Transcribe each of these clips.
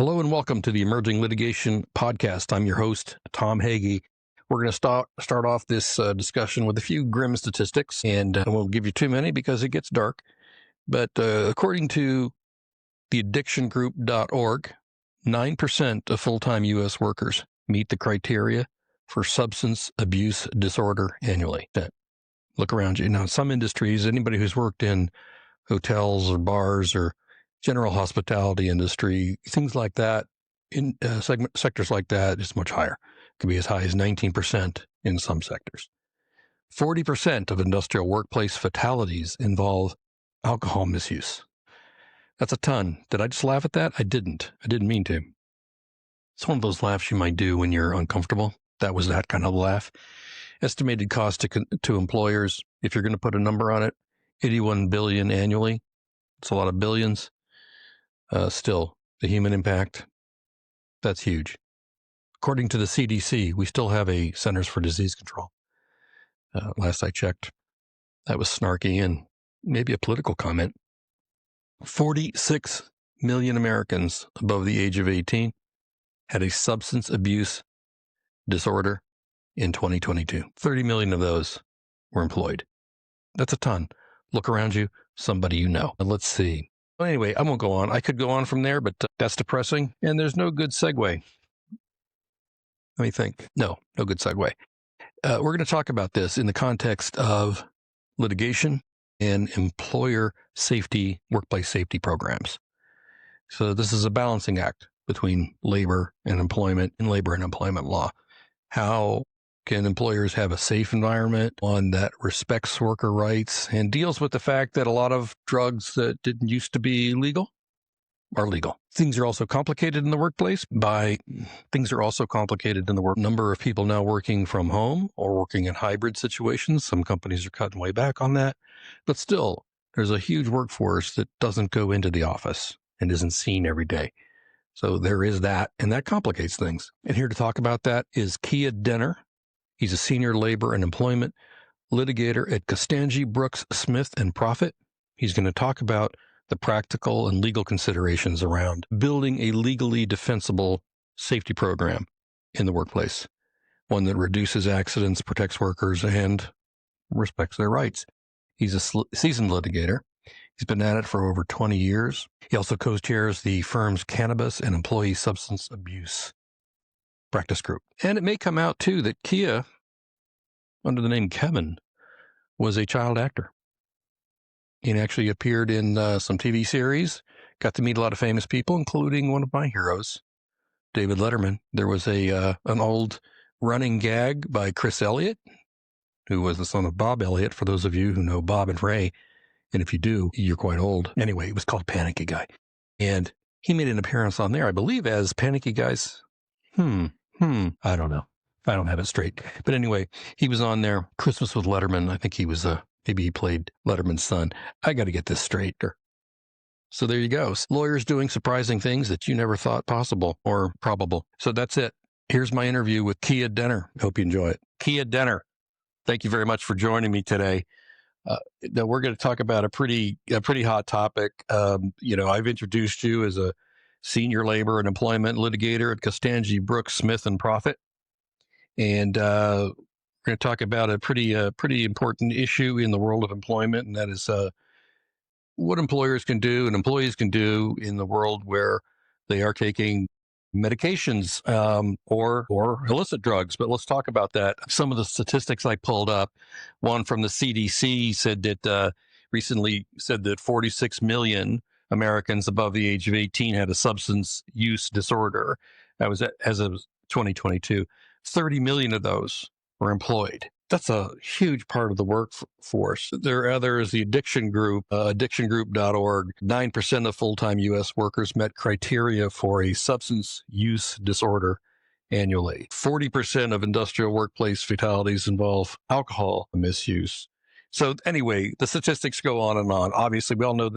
Hello and welcome to the Emerging Litigation Podcast. I'm your host, Tom Hagy. We're going to start off this discussion with a few grim statistics, and I won't give you too many because it gets dark. But according to the addictiongroup.org, 9% of full-time U.S. workers meet the criteria for substance abuse disorder annually. Look around you. Now, some industries, anybody who's worked in hotels or bars or general hospitality industry, things like that, in sectors like that, is much higher. It can be as high as 19% in some sectors. 40% of industrial workplace fatalities involve alcohol misuse. That's a ton. Did I just laugh at that? I didn't. I didn't mean to. It's one of those laughs you might do when you're uncomfortable. That was that kind of laugh. Estimated cost to employers, if you're going to put a number on it, $81 billion annually. It's a lot of billions. Still, the human impact, that's huge. According to the CDC, we still have a Centers for Disease Control. Last I checked, that was snarky and maybe a political comment. 46 million Americans above the age of 18 had a substance abuse disorder in 2022. 30 million of those were employed. That's a ton. Look around you, somebody you know. Let's see. Well, anyway, I won't go on. I could go on from there, but that's depressing, and there's no good segue. Let me think. No good segue. We're going to talk about this in the context of litigation and employer safety, workplace safety programs. So this is a balancing act between labor and employment and labor and employment law. How can employers have a safe environment, one that respects worker rights and deals with the fact that a lot of drugs that didn't used to be legal are legal? Things are also complicated in the workplace number of people now working from home or working in hybrid situations. Some companies are cutting way back on that. But still, there's a huge workforce that doesn't go into the office and isn't seen every day. So there is that, and that complicates things. And here to talk about that is Keya Denner. He's a senior labor and employment litigator at Constangy, Brooks, Smith, and Prophete. He's going to talk about the practical and legal considerations around building a legally defensible safety program in the workplace, one that reduces accidents, protects workers, and respects their rights. He's a seasoned litigator. He's been at it for over 20 years. He also co-chairs the firm's Cannabis and Employee Substance Abuse Practice Group. And it may come out, too, that Keya, under the name Kevin, was a child actor. He actually appeared in some TV series, got to meet a lot of famous people, including one of my heroes, David Letterman. There was an old running gag by Chris Elliott, who was the son of Bob Elliott, for those of you who know Bob and Ray. And if you do, you're quite old. Anyway, it was called Panicky Guy. And he made an appearance on there, I believe, as Panicky Guy's I don't know. I don't have it straight. But anyway, he was on there. Christmas with Letterman. I think he was, maybe he played Letterman's son. I got to get this straight. So there you go. Lawyers doing surprising things that you never thought possible or probable. So that's it. Here's my interview with Keya Denner. Hope you enjoy it. Keya Denner, thank you very much for joining me today. Now we're going to talk about a pretty hot topic. I've introduced you as a senior labor and employment litigator at Constangy, Brooks, Smith, and Prophete. And we're going to talk about a pretty important issue in the world of employment, and that is what employers can do and employees can do in the world where they are taking medications or illicit drugs. But let's talk about that. Some of the statistics I pulled up, one from the CDC said that recently said that 46 million Americans above the age of 18 had a substance use disorder. That was as of 2022. 30 million of those were employed. That's a huge part of the workforce. There are others, the Addiction Group, addictiongroup.org. 9% of full-time U.S. workers met criteria for a substance use disorder annually. 40% of industrial workplace fatalities involve alcohol misuse. So anyway, the statistics go on and on. Obviously, we all know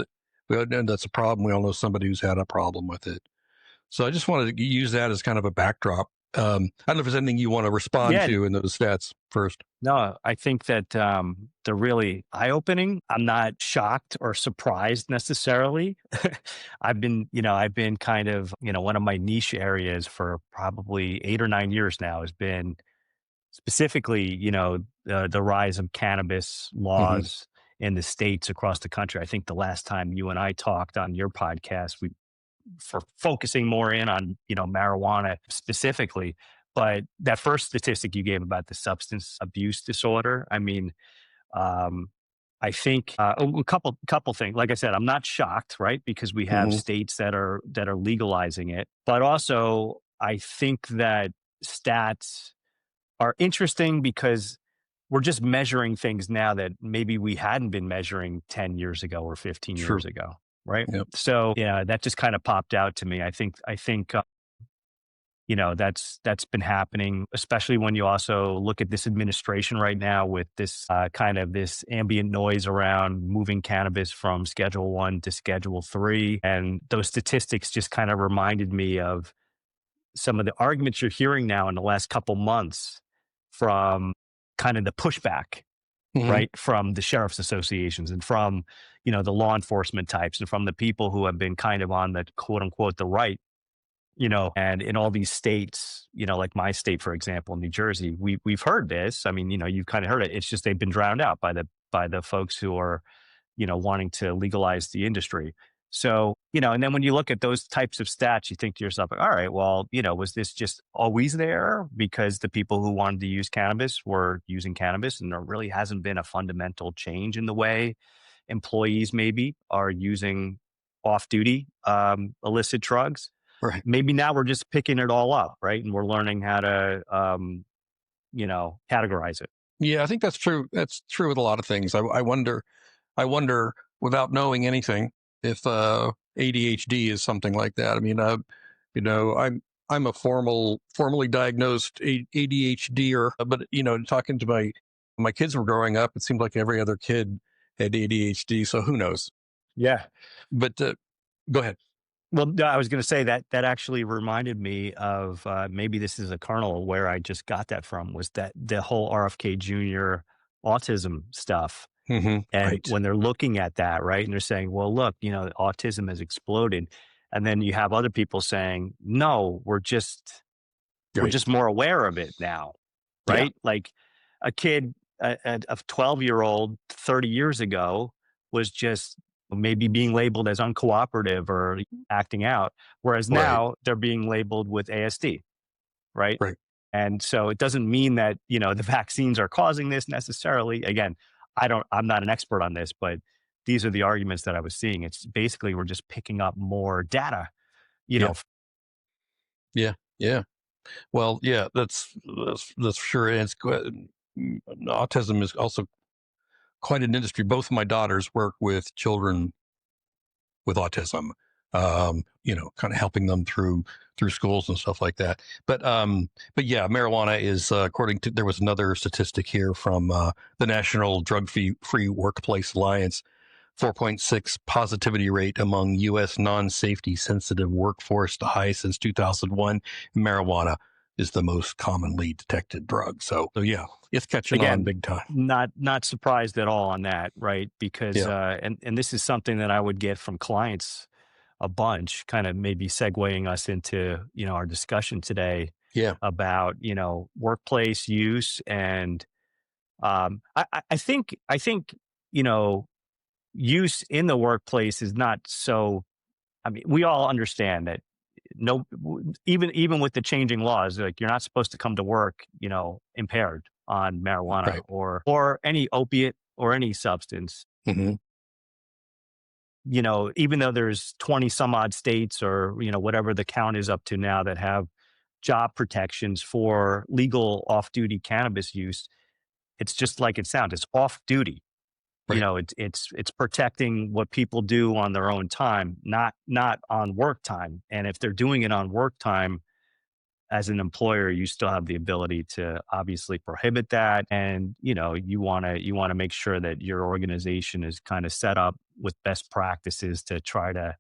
that's a problem. We all know somebody who's had a problem with it. So I just wanted to use that as kind of a backdrop I don't know if there's anything you want to respond Yeah, to in those stats first. no, I think that they're really eye-opening. I'm not shocked or surprised necessarily. I've been kind of, one of my niche areas for probably 8 or 9 years now has been specifically, the rise of cannabis Hmm. laws in the states across the country. I think the last time you and I talked on your podcast, we for focusing more in on, marijuana specifically. But that first statistic you gave about the substance abuse disorder, I mean, um, I think a couple things. Like I said, I'm not shocked, right? Because we have Hmm. states that are legalizing it, but also I think that stats are interesting because we're just measuring things now that maybe we hadn't been measuring 10 years ago or 15 True. years ago, right? Yep. So, yeah, that just kind of popped out to me. I think that's been happening, especially when you also look at this administration right now with this kind of this ambient noise around moving cannabis from Schedule 1 to Schedule 3. And those statistics just kind of reminded me of some of the arguments you're hearing now in the last couple months from kind of the pushback, Hmm. right? From the sheriff's associations and from, the law enforcement types and from the people who have been kind of on the quote unquote the right, and in all these states, like my state, for example, New Jersey, we've heard this. I mean, you've kind of heard it. It's just they've been drowned out by the folks who are, wanting to legalize the industry. So, and then when you look at those types of stats, you think to yourself, like, all right, well, was this just always there because the people who wanted to use cannabis were using cannabis and there really hasn't been a fundamental change in the way employees maybe are using off duty illicit drugs? Right. Maybe now we're just picking it all up, right? And we're learning how to, categorize it. Yeah, I think that's true. That's true with a lot of things. I wonder, without knowing anything, if ADHD is something like that. I mean, I'm a formally diagnosed ADHDer, but talking to my kids were growing up, it seemed like every other kid had ADHD. So who knows? Yeah. But go ahead. Well, no, I was going to say that that actually reminded me of maybe this is a kernel where I just got that from was that the whole RFK Jr. autism stuff. Hmm. And Right. when they're looking at that, right, and they're saying, well, look, autism has exploded. And then you have other people saying, no, we're Right. just more aware of it now, Yeah. right? Like a kid, a 12-year-old 30 years ago was just maybe being labeled as uncooperative or acting out, whereas Right. now they're being labeled with ASD, right? Right. And so it doesn't mean that, the vaccines are causing this necessarily. Again, I'm not an expert on this, but these are the arguments that I was seeing. It's basically we're just picking up more data, you Yeah. know. Yeah. Yeah. Well, yeah, that's for sure. And autism is also quite an industry. Both of my daughters work with children with autism, kind of helping them through schools and stuff like that. But yeah, marijuana is according to there was another statistic here from the National Drug Free Workplace Alliance. 4.6 positivity rate among U.S. non-safety sensitive workforce, the highest since 2001. Marijuana is the most commonly detected drug. So yeah, it's catching on Again, big time. not surprised at all on that, right? Because Yeah. and this is something that I would get from clients a bunch, kind of maybe segueing us into, our discussion today Yeah. about, workplace use. And I think, you know, use in the workplace is not so. I mean, we all understand that even with the changing laws, like you're not supposed to come to work, impaired on marijuana Right. or any opiate or any substance. Hmm. Even though there's 20 some odd states or, whatever the count is up to now that have job protections for legal off-duty cannabis use, it's just like it sounds. It's off-duty. Right. It's protecting what people do on their own time, not on work time. And if they're doing it on work time, as an employer, you still have the ability to obviously prohibit that. And, you want to make sure that your organization is kind of set up with best practices to try to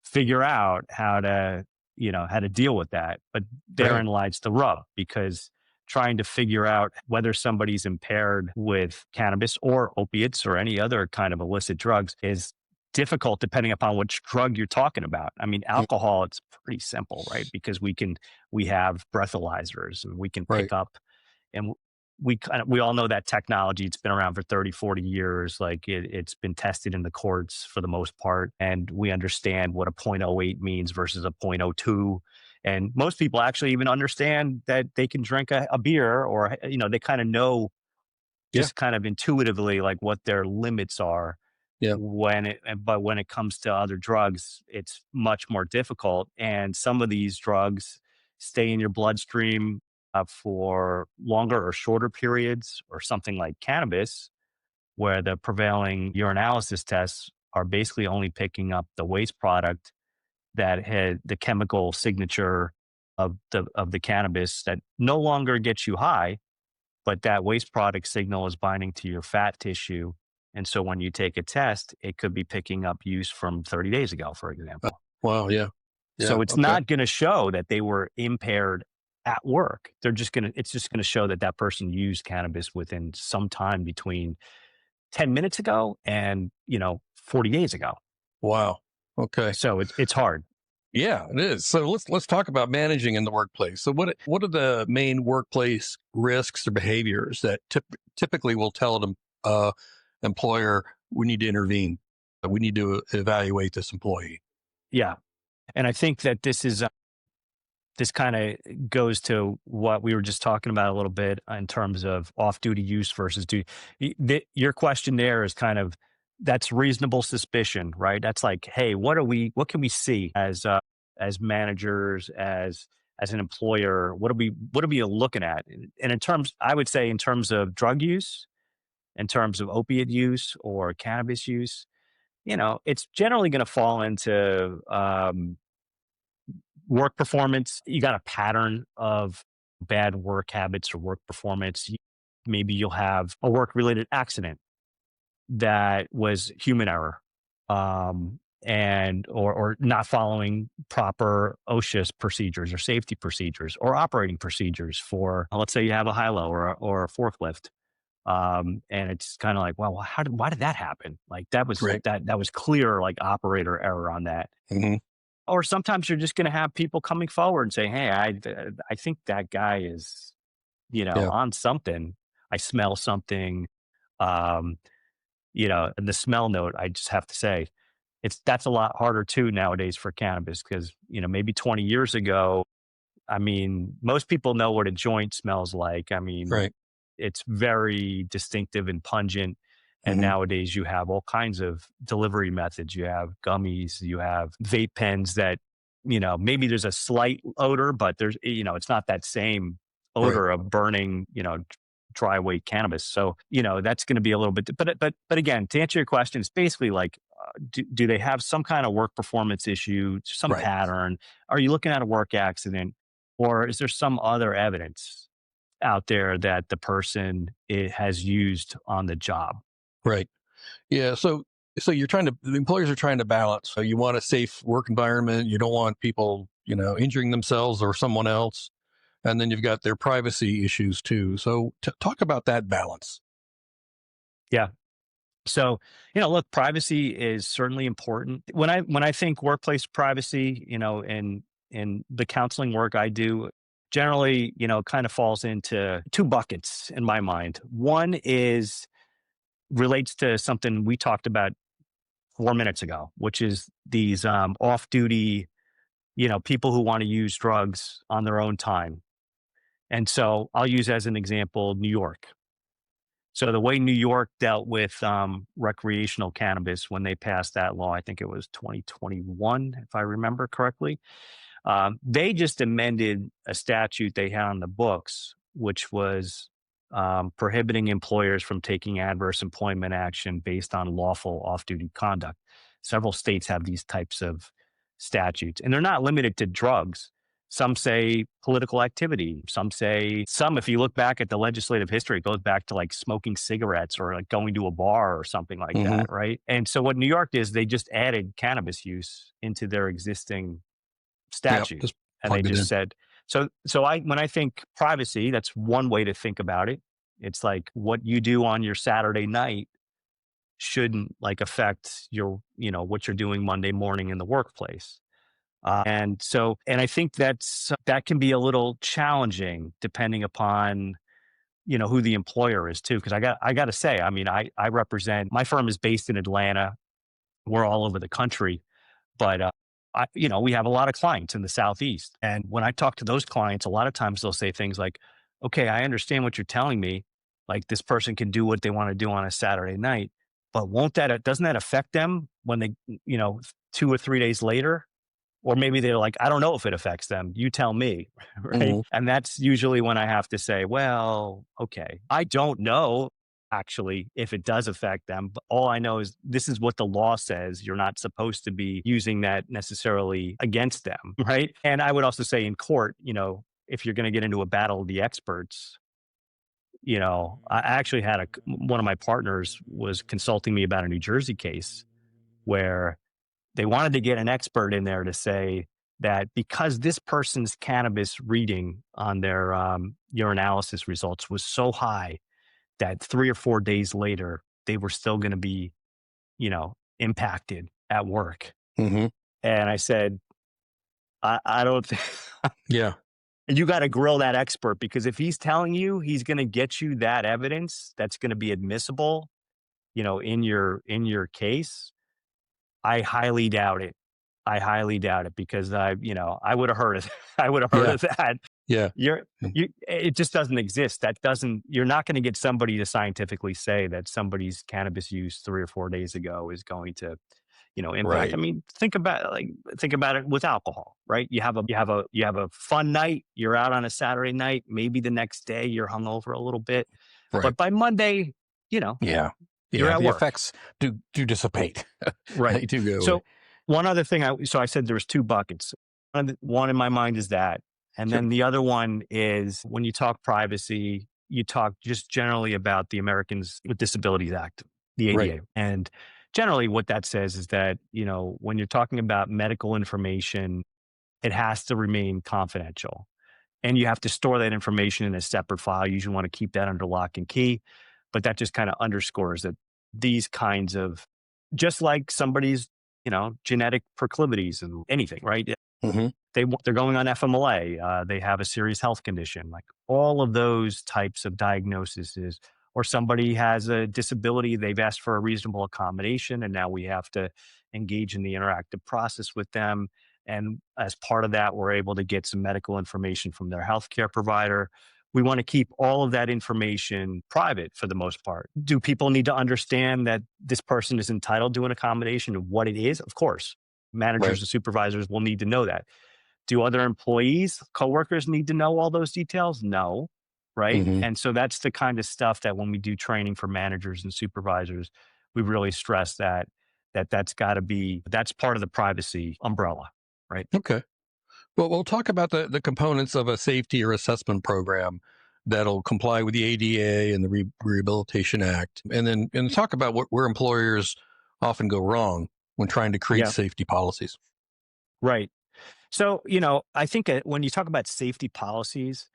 figure out how to how to deal with that. But Right. therein lies the rub, because trying to figure out whether somebody's impaired with cannabis or opiates or any other kind of illicit drugs is difficult depending upon which drug you're talking about. I mean, Mm, alcohol, it's pretty simple, right? Because we have breathalyzers and we can right. pick up, and we all know that technology. It's been around for 30, 40 years. Like it's been tested in the courts for the most part, and we understand what a point oh 0.08 means versus a point oh 0.02. And most people actually even understand that they can drink a beer, or they kind of know Yeah. just kind of intuitively like what their limits are. Yeah. But when it comes to other drugs, it's much more difficult. And some of these drugs stay in your bloodstream for longer or shorter periods, or something like cannabis, where the prevailing urinalysis tests are basically only picking up the waste product that had the chemical signature of the cannabis that no longer gets you high, but that waste product signal is binding to your fat tissue. And so when you take a test, it could be picking up use from 30 days ago, for Uh, example. wow. Yeah. Yeah. So it's Okay. not going to show that they were impaired at work. It's just going to show that that person used cannabis within some time between 10 minutes ago and, 40 days ago. Wow. Okay. So it's hard. Yeah, it is. So let's talk about managing in the workplace. So what are the main workplace risks or behaviors that typically will tell an employer we need to intervene, we need to evaluate this employee? Yeah. And I think that this kind of goes to what we were just talking about a little bit in terms of off-duty use versus duty. Your question there is kind of, that's reasonable suspicion, right? That's like, hey, what can we see as managers, as an employer? What are we looking at? And I would say in terms of drug use, in terms of opiate use or cannabis use, it's generally going to fall into work performance. You got a pattern of bad work habits or work performance. Maybe you'll have a work related accident that was human error, and or not following proper OSHA procedures or safety procedures or operating procedures for, let's say you have a high-low or a forklift. And it's kind of like, well, why did that happen? Like Right. that was clear, like operator error on that. Hmm. Or sometimes you're just going to have people coming forward and saying, "Hey, I think that guy is, Yeah. on something. I smell something." Um, and the smell note, I just have to say, that's a lot harder too nowadays for cannabis, because maybe 20 years ago, I mean, most people know what a joint smells like. I mean, Right. it's very distinctive and pungent. And Hmm. nowadays you have all kinds of delivery methods. You have gummies, you have vape pens that, maybe there's a slight odor, but it's not that same Right. odor of burning, dry weight cannabis. So, that's going to be a little bit, but again, to answer your question, it's basically like, do they have some kind of work performance issue, some Right. pattern? Are you looking at a work accident? Or is there some other evidence out there that the person has used on the job? Right. Yeah. So the employers are trying to balance. So you want a safe work environment. You don't want people, injuring themselves or someone else. And then you've got their privacy issues too. So talk about that balance. Yeah. So, look, privacy is certainly important. When I think workplace privacy, in the counseling work I do, generally, kind of falls into two buckets in my mind. One is relates to something we talked about 4 minutes ago, which is these off-duty, people who want to use drugs on their own time. And so I'll use as an example New York. So the way New York dealt with recreational cannabis when they passed that law, I think it was 2021, if I remember correctly. They just amended a statute they had on the books, which was prohibiting employers from taking adverse employment action based on lawful off-duty conduct. Several states have these types of statutes, and they're not limited to drugs. Some say political activity. If you look back at the legislative history, it goes back to like smoking cigarettes or like going to a bar or something like Hmm. that, right? And so what New York did is they just added cannabis use into their existing Yep. statute. Just And they plugged it just in. said, when I think privacy, that's one way to think about it. It's like what you do on your Saturday night shouldn't like affect your, what you're doing Monday morning in the workplace. And I think that can be a little challenging depending upon, who the employer is too. Cause I got to say, I mean, I represent, my firm is based in Atlanta. We're all over the country, but, we have a lot of clients in the Southeast. And when I talk to those clients, a lot of times they'll say things like, okay, I understand what you're telling me. Like this person can do what they want to do on a Saturday night, but doesn't that affect them when they, 2 or 3 days later? Or maybe they're like, I don't know if it affects them. You tell me. Right. Hmm. And that's usually when I have to say, well, okay, I don't know actually if it does affect them. But all I know is this is what the law says. You're not supposed to be using that necessarily against them. Right. And I would also say in court, if you're going to get into a battle of the experts, I actually had one of my partners was consulting me about a New Jersey case where they wanted to get an expert in there to say that because this person's cannabis reading on their urinalysis results was so high that 3 or 4 days later, they were still going to be, impacted at work. Hmm. And I said, I don't think Yeah. you got to grill that expert because if he's telling you he's going to get you that evidence that's going to be admissible, in your case, I highly doubt it. I highly doubt it because I would have heard of I would have heard Yeah. of that. Yeah. You're it just doesn't exist. You're not going to get somebody to scientifically say that somebody's cannabis use 3 or 4 days ago is going to, impact. I Right. mean, think about it with alcohol, right? You have a fun night, you're out on a Saturday night, maybe the next day you're hungover a little bit, Right. but by Monday, you know, Yeah. you're Yeah. at The work. effects do dissipate. Right. They do go away. So one other thing, I said there was two buckets. One in my mind is that, and Sure. then the other one is when you talk privacy, you talk just generally about the Americans with Disabilities Act, the Right. ADA, and generally what that says is that when you're talking about medical information, it has to remain confidential, and you have to store that information in a separate file. You usually want to keep that under lock and key, but that just kind of underscores that these kinds of just like somebody's, genetic proclivities and anything, right? Hmm. They're going on FMLA. They have a serious health condition, like all of those types of diagnoses. Or somebody has a disability. They've asked for a reasonable accommodation, and now we have to engage in the interactive process with them. And as part of that, we're able to get some medical information from their healthcare provider. We want to keep all of that information private for the most part. Do people need to understand that this person is entitled to an accommodation and what it is? Of course. Right. Managers and supervisors will need to know that. Do other employees, coworkers need to know all those details? No. Right. Hmm. And so that's the kind of stuff that when we do training for managers and supervisors, we really stress that's part of the privacy umbrella. Right. Okay. Well, we'll talk about the components of a safety or assessment program that'll comply with the ADA and the Rehabilitation Act, and talk about where employers often go wrong when trying to create Yeah. safety policies. Right. So, I think when you talk about safety policies,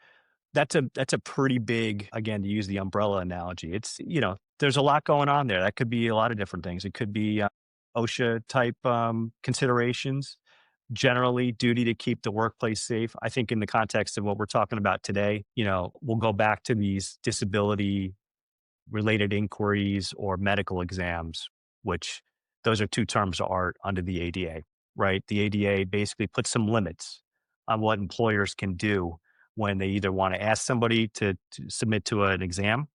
that's a pretty big, again, to use the umbrella analogy. It's, there's a lot going on there. That could be a lot of different things. It could be OSHA type considerations, generally duty to keep the workplace safe. I think in the context of what we're talking about today, we'll go back to these disability related inquiries or medical exams, which those are two terms of art under the ADA, right? The ADA basically puts some limits on what employers can do when they either want to ask somebody to submit to an exam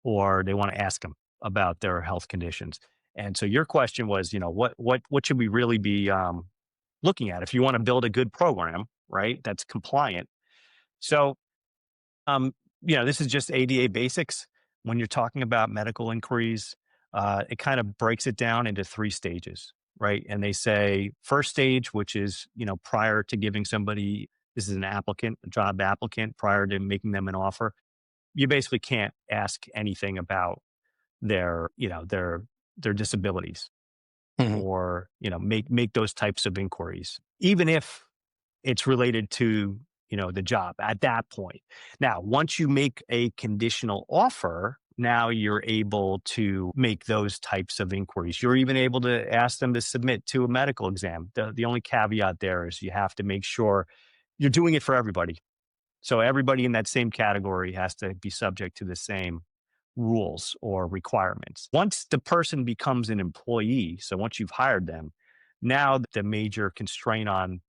or they want to ask them about their health conditions. And so your question was, what should we really be looking at if you want to build a good program, right? That's compliant. So um, this is just ADA basics. When you're talking about medical inquiries, it kind of breaks it down into 3 stages, right? And they say first stage, which is, prior to giving somebody, this is an applicant, a job applicant, prior to making them an offer, you basically can't ask anything about their disabilities Hmm. or, make those types of inquiries, even if it's related to, the job at that point. Now, once you make a conditional offer, now you're able to make those types of inquiries. You're even able to ask them to submit to a medical exam. The only caveat there is you have to make sure you're doing it for everybody. So everybody in that same category has to be subject to the same rules or requirements. Once the person becomes an employee, so once you've hired them, now the major constraint on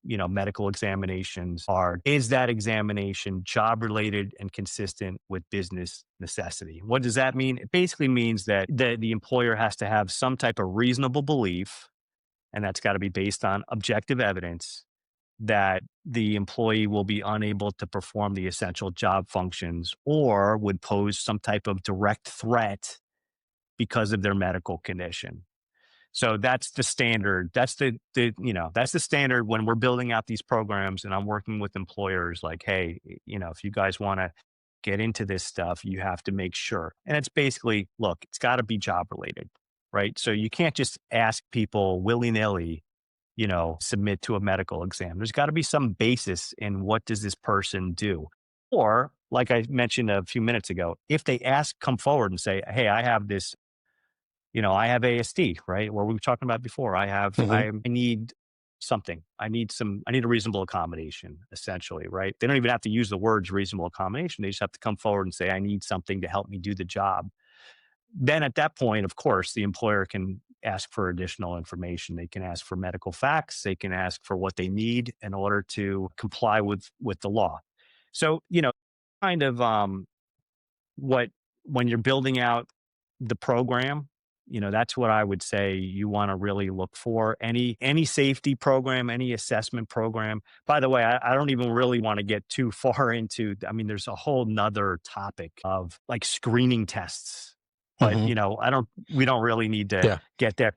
medical examinations are, is that examination job related and consistent with business necessity? What does that mean? It basically means that the employer has to have some type of reasonable belief, and that's got to be based on objective evidence, that the employee will be unable to perform the essential job functions or would pose some type of direct threat because of their medical condition. So that's the standard. That's that's the standard when we're building out these programs and I'm working with employers like, hey, if you guys want to get into this stuff, you have to make sure. And it's basically, look, it's got to be job related, right? So you can't just ask people willy-nilly, submit to a medical exam. There's got to be some basis in what does this person do? Or, like I mentioned a few minutes ago, if they come forward and say, hey, I have this, I have ASD, right? Where we were talking about before, Hmm. I need something. I need a reasonable accommodation, essentially, right? They don't even have to use the words reasonable accommodation. They just have to come forward and say, I need something to help me do the job. Then at that point, of course, the employer can ask for additional information. They can ask for medical facts. They can ask for what they need in order to comply with the law. So, kind of what when you're building out the program, that's what I would say you want to really look for. Any safety program, any assessment program. By the way, I don't even really want to get too far into, I mean, there's a whole nother topic of like screening tests. But Hmm. we don't really need to Yeah. get there.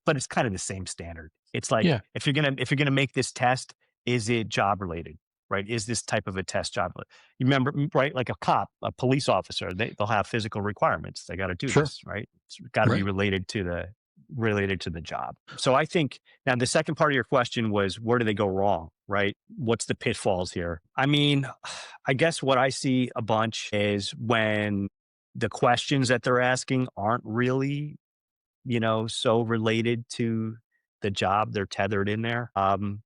But it's kind of the same standard. It's like, Yeah. if you're gonna make this test, is it job related? Right? Is this type of a test job? You remember, right? Like a cop, a police officer, they'll have physical requirements. They got to do Sure. this, right? It's got to be Right. related to the job. So I think now the second part of your question was, where do they go wrong, right? What's the pitfalls here? I mean, I guess what I see a bunch is when the questions that they're asking aren't really, so related to the job they're tethered in there. And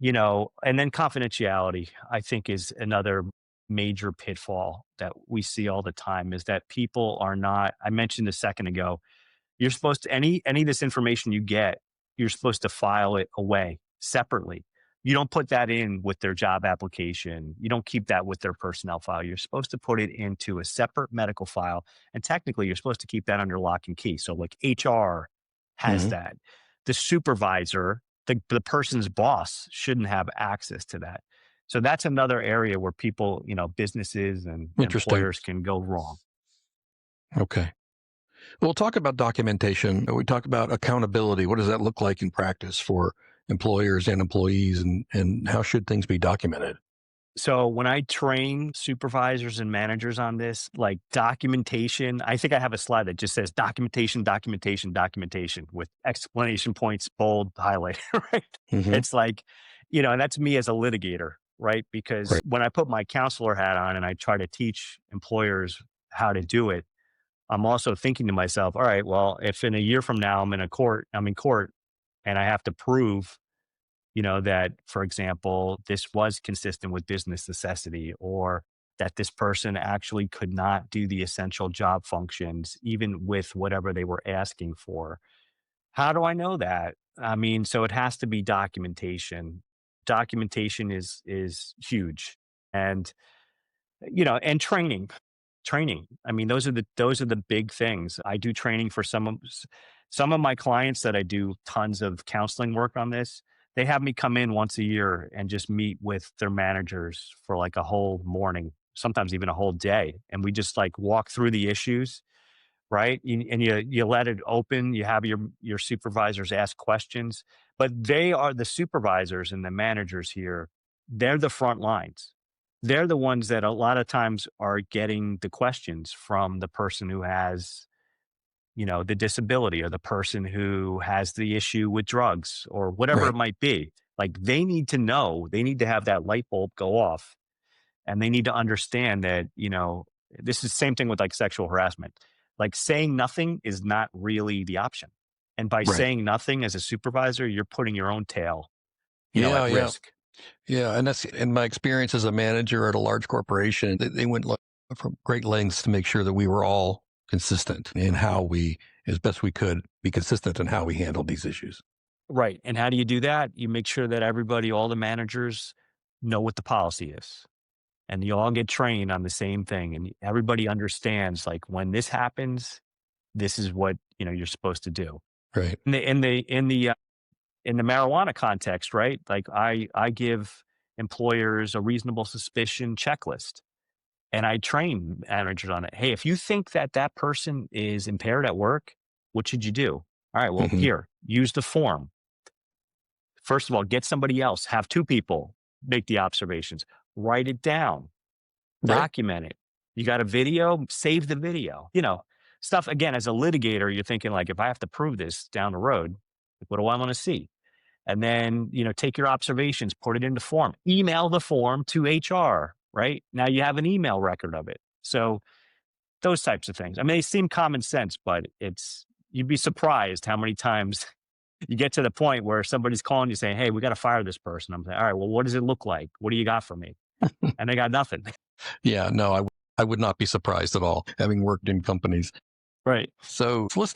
then confidentiality, I think, is another major pitfall that we see all the time, is that people are not, I mentioned a second ago, you're supposed to, any of this information you get, you're supposed to file it away separately. You don't put that in with their job application. You don't keep that with their personnel file. You're supposed to put it into a separate medical file. And technically, you're supposed to keep that under lock and key. So, like, HR has Hmm. that. The supervisor, the person's boss, shouldn't have access to that. So that's another area where people, businesses and Interesting. employers can go wrong. Okay. We'll talk about documentation. We talk about accountability. What does that look like in practice for employers and employees, and how should things be documented? So when I train supervisors and managers on this, like documentation, I think I have a slide that just says documentation, documentation, documentation with explanation points, bold, highlighted, right? Hmm. It's like, and that's me as a litigator, right? Because Right. when I put my counselor hat on and I try to teach employers how to do it, I'm also thinking to myself, all right, well, if in a year from now I'm in court and I have to prove, that, for example, this was consistent with business necessity, or that this person actually could not do the essential job functions, even with whatever they were asking for. How do I know that? I mean, so it has to be documentation. Documentation is huge. And and training. I mean, those are the big things. I do training for some of my clients that I do tons of counseling work on this. They have me come in once a year and just meet with their managers for like a whole morning, sometimes even a whole day, and we just like walk through the issues, right? And you let it open. You have your supervisors ask questions, but they are the supervisors and the managers here. They're the front lines. They're the ones that a lot of times are getting the questions from the person who has, the disability, or the person who has the issue with drugs, or whatever it Right. might be. Like they need to know, they need to have that light bulb go off, and they need to understand that, this is the same thing with like sexual harassment. Like saying nothing is not really the option. And by Right. saying nothing as a supervisor, you're putting your own tail, Yeah, at yeah. risk. Yeah. And that's in my experience as a manager at a large corporation, they went from great lengths to make sure that we were all consistent in how we, as best we could, be consistent in how we handled these issues. Right. And how do you do that? You make sure that everybody, all the managers know what the policy is, and you all get trained on the same thing. And everybody understands, like, when this happens, this is what, you're supposed to do. Right. In the marijuana context, right? Like I give employers a reasonable suspicion checklist, and I train managers on it. Hey, if you think that that person is impaired at work, what should you do? All right, well, Mm-hmm. here, use the form. First of all, get somebody else, have two people make the observations, write it down, Right. document it. You got a video, save the video. Stuff, again, as a litigator, you're thinking, like, if I have to prove this down the road, like, what do I want to see? And then, take your observations, put it into form, email the form to HR, right? Now you have an email record of it. So those types of things. I mean, they seem common sense, but you'd be surprised how many times you get to the point where somebody's calling you saying, hey, we got to fire this person. I'm saying, all right, well, what does it look like? What do you got for me? And they got nothing. Yeah. No, I would not be surprised at all, having worked in companies. Right. So let's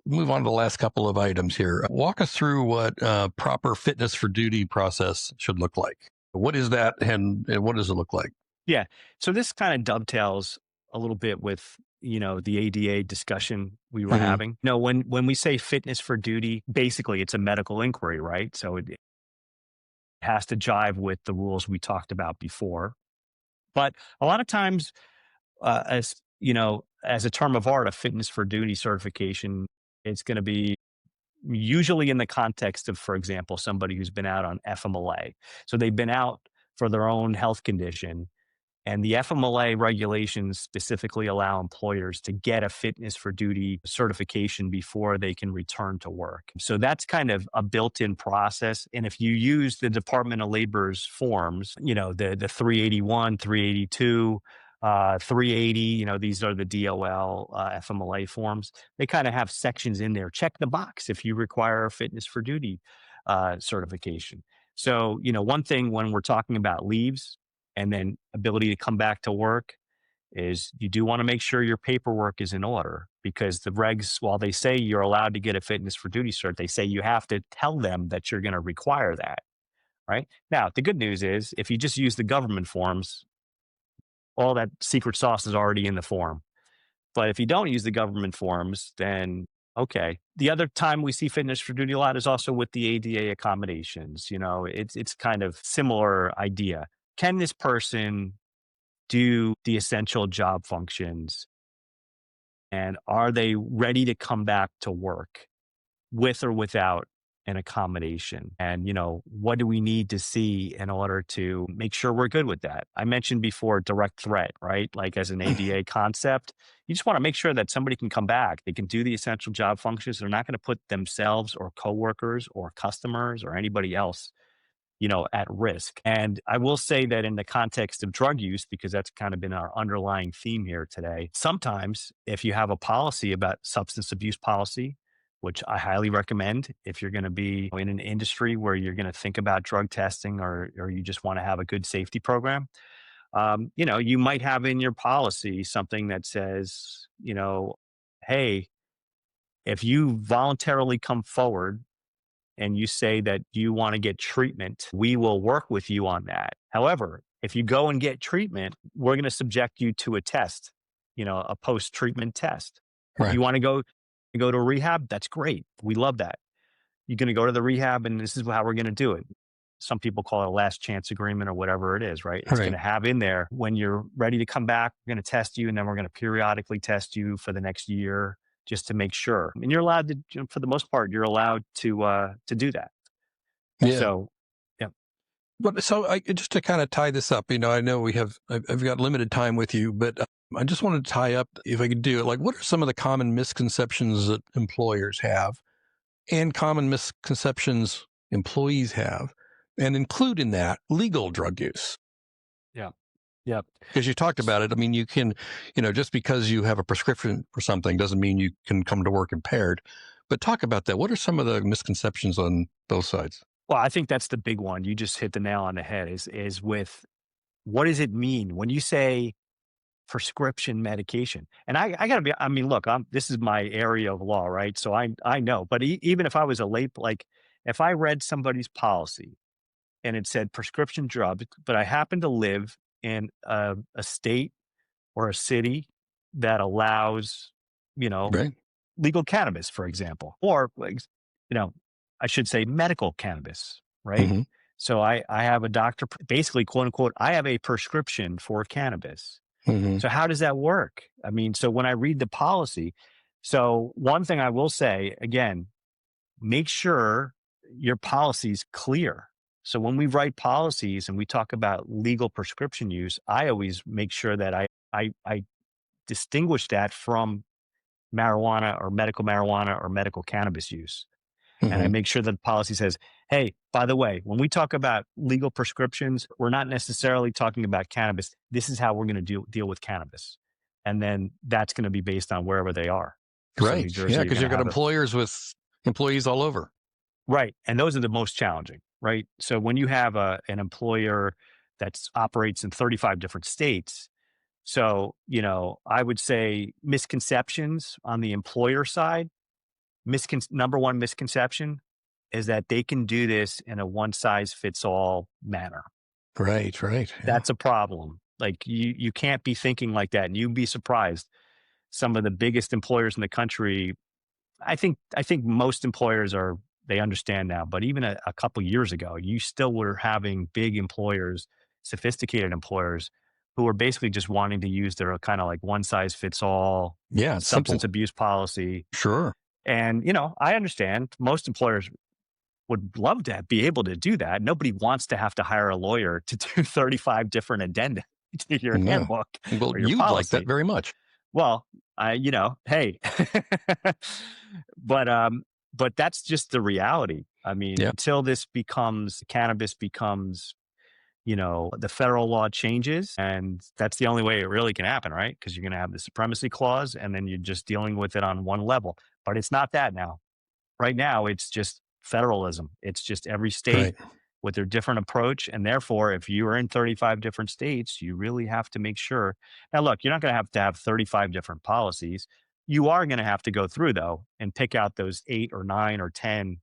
move on to the last couple of items here. Walk us through what proper fitness for duty process should look like. What is that, and what does it look like? Yeah. So this kind of dovetails a little bit with, the ADA discussion we were Mm-hmm. having. When we say fitness for duty, basically it's a medical inquiry, right? So it has to jive with the rules we talked about before. But a lot of times, as a term of art, a fitness for duty certification, it's going to be usually in the context of, for example, somebody who's been out on FMLA. So they've been out for their own health condition. And the FMLA regulations specifically allow employers to get a fitness for duty certification before they can return to work. So that's kind of a built-in process. And if you use the Department of Labor's forms, the 381, 382, 380, these are the DOL FMLA forms. They kind of have sections in there. Check the box if you require a fitness for duty certification. So, one thing when we're talking about leaves, and then ability to come back to work, is you do want to make sure your paperwork is in order, because the regs, while they say you're allowed to get a fitness for duty cert, they say you have to tell them that you're going to require that. Right now, the good news is if you just use the government forms, all that secret sauce is already in the form. But if you don't use the government forms, then okay. The other time we see fitness for duty a lot is also with the ADA accommodations. It's kind of similar idea. Can this person do the essential job functions? And are they ready to come back to work with or without an accommodation? And, what do we need to see in order to make sure we're good with that? I mentioned before direct threat, right? Like as an ADA concept, you just want to make sure that somebody can come back. They can do the essential job functions. They're not going to put themselves or coworkers or customers or anybody else at risk. And I will say that in the context of drug use, because that's kind of been our underlying theme here today, sometimes if you have a policy about substance abuse policy, which I highly recommend if you're going to be in an industry where you're going to think about drug testing, or you just want to have a good safety program, you might have in your policy something that says, hey, if you voluntarily come forward and you say that you want to get treatment, we will work with you on that. However, if you go and get treatment, we're going to subject you to a test, a post-treatment test. Right. You want to go to rehab? That's great. We love that. You're going to go to the rehab, and this is how we're going to do it. Some people call it a last chance agreement or whatever it is, right? It's going to have in there, when you're ready to come back, we're going to test you, and then we're going to periodically test you for the next year, just to make sure. And you're allowed to, for the most part, you're allowed to do that. Yeah. So, yeah. But so just to kind of tie this up, I know I've got limited time with you, but I just wanted to tie up, if I could do it, like, what are some of the common misconceptions that employers have and common misconceptions employees have and include in that legal drug use. Yeah. Yep. Because you talked about it. I mean, you can, just because you have a prescription for something doesn't mean you can come to work impaired. But talk about that. What are some of the misconceptions on both sides? Well, I think that's the big one. You just hit the nail on the head is with what does it mean when you say prescription medication? And I gotta be, I mean, look, this is my area of law, right? So I know, but even if I was a late, like if I read somebody's policy and it said prescription drug, but I happen to live in a state or a city that allows, you know, Right. legal cannabis, for example, or like, you know, I should say medical cannabis, right? Mm-hmm. So I have a doctor, basically, quote unquote, I have a prescription for cannabis. Mm-hmm. So how does that work? I mean, so when I read the policy, so one thing I will say again, make sure your policy is clear. So when we write policies and we talk about legal prescription use, I always make sure that I distinguish that from marijuana or medical cannabis use. And I Mm-hmm. make sure that the policy says, hey, by the way, when we talk about legal prescriptions, we're not necessarily talking about cannabis. This is how we're going to deal with cannabis. And then that's going to be based on wherever they are. So New Right. Yeah. Jersey, you're Because going you've to got have it. employers with employees all over. Right. And those are the most challenging, right? So when you have an employer that operates in 35 different states, so, I would say misconceptions on the employer side, number one misconception is that they can do this in a one size fits all manner. Right. Right. Yeah. That's a problem. Like you can't be thinking like that. And you'd be surprised. Some of the biggest employers in the country, I think most employers they understand now, but even a couple years ago, you still were having big employers, sophisticated employers who were basically just wanting to use their kind of like one size fits all Yeah. It's substance simple. abuse policy. Sure. And, I understand most employers would love to be able to do that. Nobody wants to have to hire a lawyer to do 35 different addenda to your No. handbook Well, or your you'd like that policy. very much. Well, hey, but that's just the reality. I mean, Yeah. until cannabis becomes, the federal law changes, and that's the only way it really can happen, right? Because you're going to have the supremacy clause, and then you're just dealing with it on one level. But it's not that now. Right now, it's just federalism. It's just every state Right. with their different approach. And therefore, if you are in 35 different states, you really have to make sure. Now, look, you're not going to have 35 different policies. You are going to have to go through, though, and pick out those 8 or 9 or 10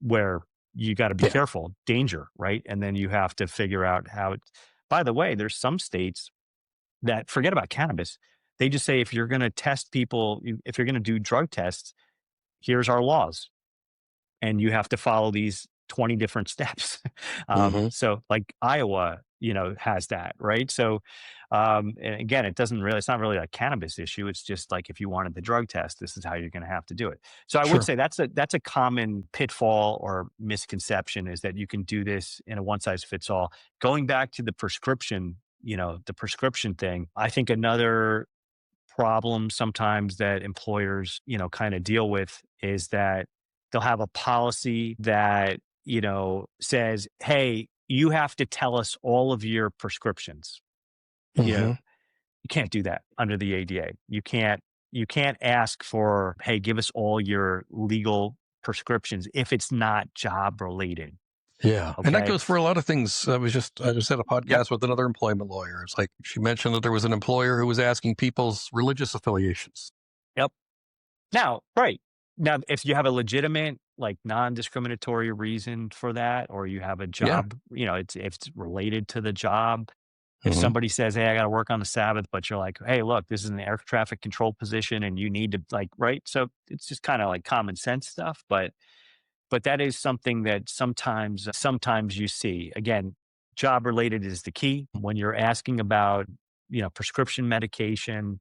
where you got to be Yeah. careful, danger, right? And then you have to figure out by the way, there's some states that forget about cannabis. They just say, if you're going to test people, if you're going to do drug tests, here's our laws and you have to follow these 20 different steps. Mm-hmm. So like Iowa, has that, right? So, and again, it's not really a cannabis issue. It's just like, if you wanted the drug test, this is how you're going to have to do it. So I would Sure. say that's a common pitfall or misconception, is that you can do this in a one size fits all. Going back to the prescription, the prescription thing, I think another problem sometimes that employers, kind of deal with is that they'll have a policy that, says, hey, you have to tell us all of your prescriptions. Mm-hmm. You can't do that under the ADA. You can't ask for, hey, give us all your legal prescriptions if it's not job related. Yeah. And that Okay. goes for a lot of things. I was at a Yep. podcast with another employment lawyer. It's like she mentioned that there was an employer who was asking people's religious affiliations. Yep. Now, right. Now, if you have a legitimate, like non-discriminatory reason for that, or you have a Yeah. job, if it's related to the job, if Mm-hmm. somebody says, hey, I got to work on the Sabbath, but you're like, hey, look, this is an air traffic control position and you need to, like, right. So it's just kind of like common sense stuff. But that is something that sometimes you see. Again, job related is the key. When you're asking about, prescription medication,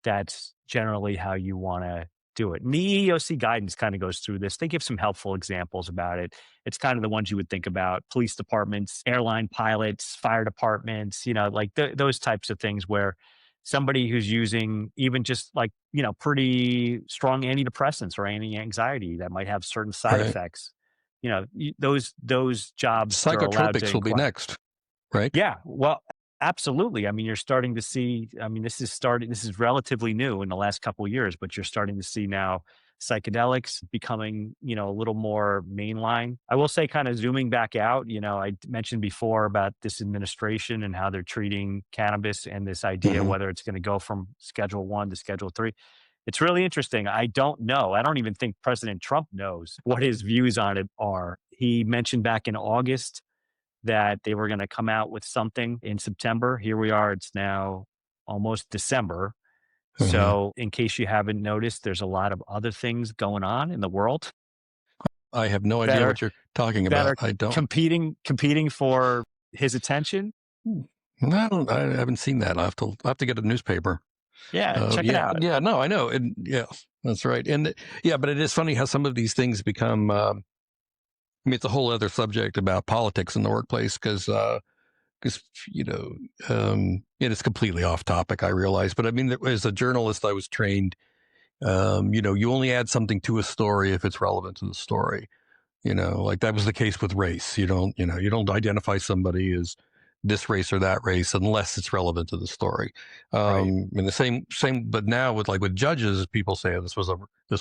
that's generally how you want to do it. And the EEOC guidance kind of goes through this. They give some helpful examples about it. It's kind of the ones you would think about: police departments, airline pilots, fire departments, like those types of things where somebody who's using even just like, pretty strong antidepressants or anti-anxiety that might have certain side Right. effects. those jobs are allowed to Psychotropics will be inquire. next, right? Yeah, well, absolutely. I mean, you're starting to see. I mean, this is relatively new in the last couple of years, but you're starting to see now psychedelics becoming, a little more mainline. I will say, kind of zooming back out, I mentioned before about this administration and how they're treating cannabis and this idea Hmm. whether it's going to go from Schedule 1 to Schedule 3. It's really interesting. I don't know. I don't even think President Trump knows what his views on it are. He mentioned back in August that they were going to come out with something in September. Here we are. It's now almost December. Hmm. So, in case you haven't noticed, there's a lot of other things going on in the world I have no that idea are what you're talking that about. are I don't. competing for his attention. I haven't seen that. I have to get a newspaper. Yeah, check it Yeah, out. yeah, no, I know. And yeah, that's right. And yeah, but it is funny how some of these things become, I mean, it's a whole other subject about politics in the workplace because and it's completely off topic, I realize. But I mean, as a journalist, I was trained, you only add something to a story if it's relevant to the story. Like that was the case with race. You don't identify somebody as this race or that race unless it's relevant to the story. Right. And the same, but now with judges, people say this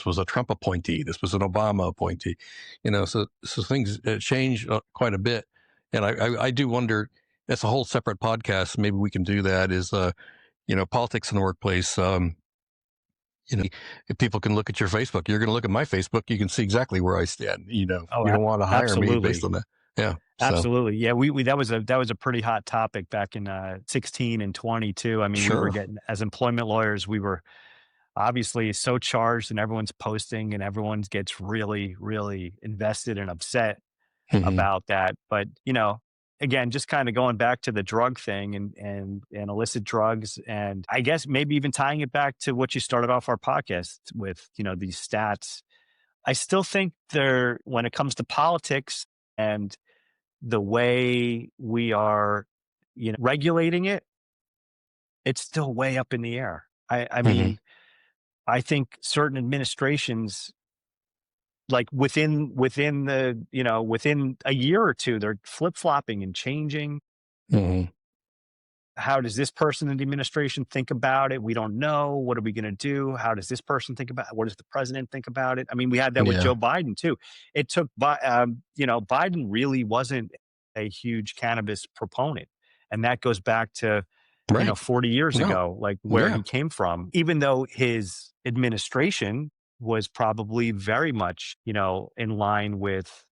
was a Trump appointee, this was an Obama appointee. So things change quite a bit, and I do wonder. That's a whole separate podcast. Maybe we can do that. Is politics in the workplace. If people can look at your Facebook, you're going to look at my Facebook. You can see exactly where I stand. Oh, You don't want to hire me based absolutely. on that. Yeah. So Absolutely. Yeah, we that was a pretty hot topic back in 16 and 22. I mean, we were sure. getting, as employment lawyers, we were obviously so charged, and everyone's posting and everyone gets really, really invested and upset Hmm. about that. But, again, just kind of going back to the drug thing and illicit drugs, and I guess maybe even tying it back to what you started off our podcast with, these stats. I still think when it comes to politics and the way we are, regulating it, it's still way up in the air. I Hmm. mean, I think certain administrations, like within a year or two, they're flip flopping and changing. Hmm. How does this person in the administration think about it? We don't know. What are we going to do? How does this person think about it? What does the president think about it? I mean, we had that with Yeah. Joe Biden too. It took, Biden really wasn't a huge cannabis proponent. And that goes back to, Right. 40 years No. ago, like where Yeah. he came from, even though his administration was probably very much, in line with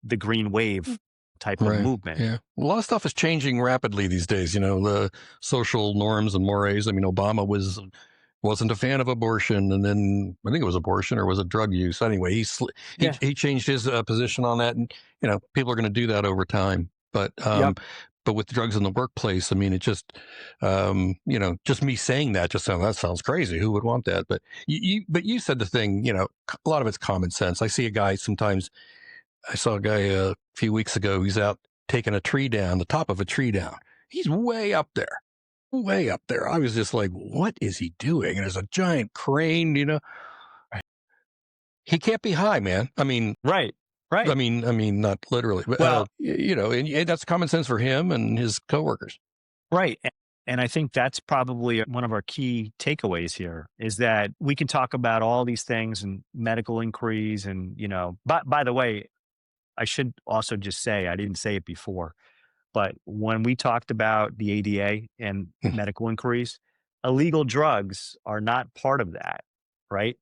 the green wave type of Right. movement. Yeah. A lot of stuff is changing rapidly these days. The social norms and mores. I mean, Obama wasn't a fan of abortion, and then I think it was abortion or was it drug use. Anyway, Yeah. he changed his position on that, and people are going to do that over time. Yep. But with drugs in the workplace, I mean, it just just me saying that that sounds crazy. Who would want that? But you said the thing. A lot of it's common sense. I see a guy sometimes. I saw a guy a few weeks ago. He's out taking a tree down, the top of a tree down. He's way up there, way up there. I was just like, what is he doing? And there's a giant crane. He can't be high, man. I mean, Right. Right. not literally, but Well, and that's common sense for him and his coworkers. right. And I think that's probably one of our key takeaways here is that we can talk about all these things and medical inquiries. And, by the way, I should also just say, I didn't say it before, but when we talked about the ADA and medical inquiries, illegal drugs are not part of that. Right.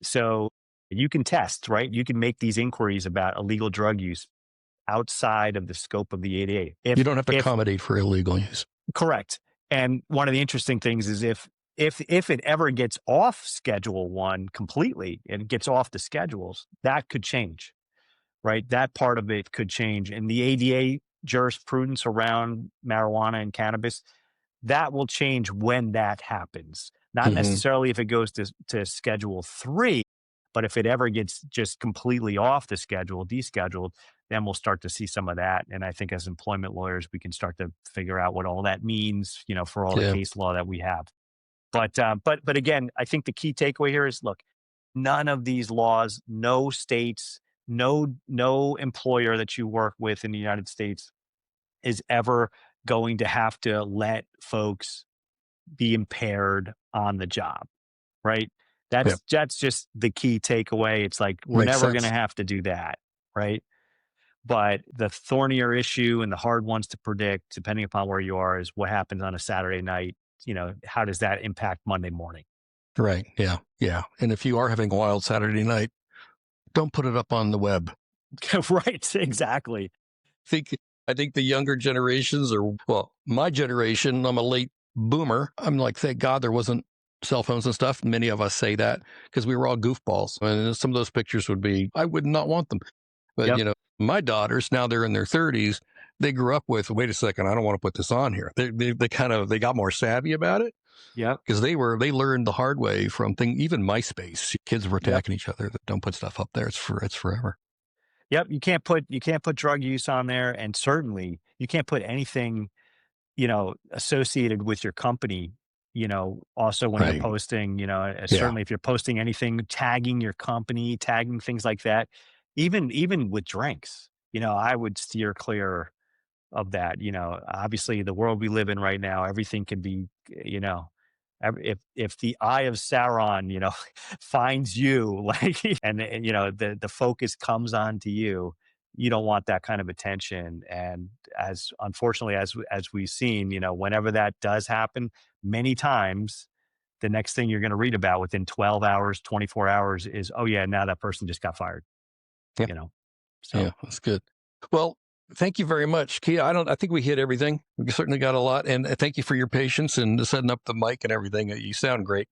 So you can test, right? You can make these inquiries about illegal drug use outside of the scope of the ADA. You don't have to If accommodate for illegal use. correct. And one of the interesting things is if it ever gets off Schedule 1 completely and it gets off the schedules, that could change, right? That part of it could change. And the ADA jurisprudence around marijuana and cannabis, that will change when that happens. Not Hmm. necessarily if it goes to Schedule 3, but if it ever gets just completely off the schedule, descheduled, then we'll start to see some of that. And I think as employment lawyers, we can start to figure out what all that means, for all the Yeah. case law that we have. But again, I think the key takeaway here is, look, none of these laws, no states no employer that you work with in the United States is ever going to have to let folks be impaired on the job, right? Yep. That's just the key takeaway. It's like we're Makes never going to sense. have to do that, right? But the thornier issue and the hard ones to predict, depending upon where you are, is what happens on a Saturday night. How does that impact Monday morning? Right. Yeah. Yeah. And if you are having a wild Saturday night, don't put it up on the web. Right, exactly. think I think the younger generations my generation, I'm a late boomer. I'm like, thank God there wasn't cell phones and stuff. Many of us say that because we were all goofballs. And some of those pictures I would not want them. But, Yep, my daughters, now they're in their 30s, they grew up with, wait a second, I don't want to put this on here. They got more savvy about it yep, because they learned the hard way from even MySpace. Kids were yep. attacking each other that don't put stuff up there. It's forever. Yep, you can't put drug use on there, and certainly you can't put anything, associated with your company, also when you're Right. posting, Yeah. certainly if you're posting anything, tagging your company, tagging things like that, even with drinks, I would steer clear of that. Obviously the world we live in right now, everything can be, if the eye of Sauron, finds you like, and the focus comes on to you, you don't want that kind of attention. And as unfortunately, as we've seen, whenever that does happen, many times, the next thing you're going to read about within 12 hours, 24 hours is, oh yeah, now that person just got fired, Yeah. you know? So Yeah, that's good. Well, thank you very much, Keya. I think we hit everything. We certainly got a lot, and thank you for your patience and setting up the mic and everything. You sound great.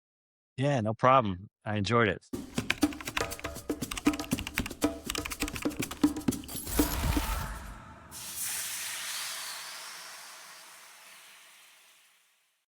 yeah, no problem. I enjoyed it.